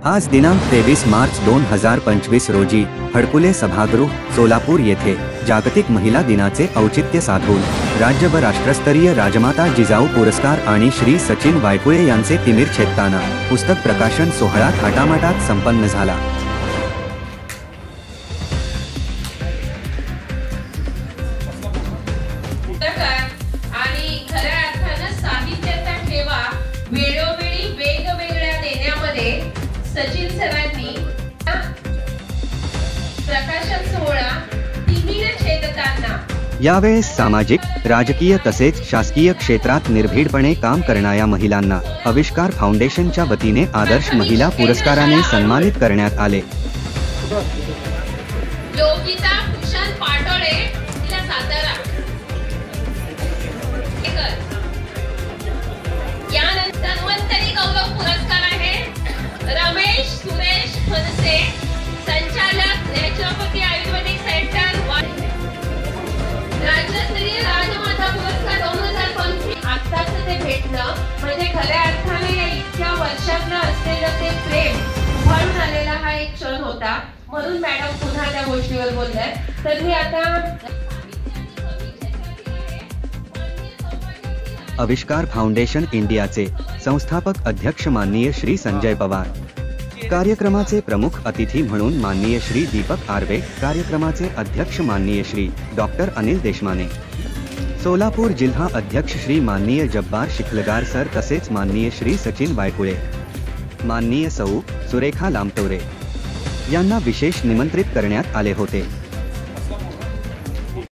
आज दिनांक 23 मार्च 2025 रोजी हडकुले सभागृह सोलापूर येथे जागतिक महिला दिनाचे औचित्य साधून राज्य व राष्ट्रस्तरीय राजमाता जिजाऊ पुरस्कार आणि श्री सचिन वायकुळे यांचे तिमिर छेदताना पुस्तक प्रकाशन सोहळा थाटामाटात संपन्न झाला। सचिन सरांनी प्रकाशन सोहळा तिमिर छेदताना यावेळेस सामाजिक, राजकीय तसेच शासकीय क्षेत्रात निर्भीडपणे काम करणाऱ्या महिलांना आविष्कार फाउंडेशनच्या वतीने आदर्श महिला पुरस्काराने सन्मानित करण्यात आले। योगिता भूषण पाटोळे तिला सातारा, यानंतर धन्वंतरी गौरव पुरस्कार आहे रमेश सुरेश फणसे, संचालक नॅचरोपॅथी आयुर्वेदिक सेंटर, राज्यस्तरीय राजमाता पुरस्कार 2025। आत्ताच ते भेटणं म्हणजे खऱ्या अर्थाने या इतक्या वर्षांना असलेलं ते प्रेम उभारून आलेला हा एक क्षण होता, म्हणून मॅडम पुन्हा त्या गोष्टीवर बोलल्या। तर मी आता आविष्कार फाउंडेशन इंडियाचे संस्थापक अध्यक्ष माननीय श्री संजय पवार, कार्यक्रमाचे प्रमुख अतिथी म्हणून माननीय श्री दीपक आर्वे, कार्यक्रमाचे अध्यक्ष माननीय श्री डॉक्टर अनिल देशमाने, सोलापूर जिल्हा अध्यक्ष श्री माननीय जब्बार शिखलगार सर तसेच माननीय श्री सचिन वायकुळे, माननीय सौ सुरेखा लामटोरे यांना विशेष निमंत्रित करण्यात आले होते।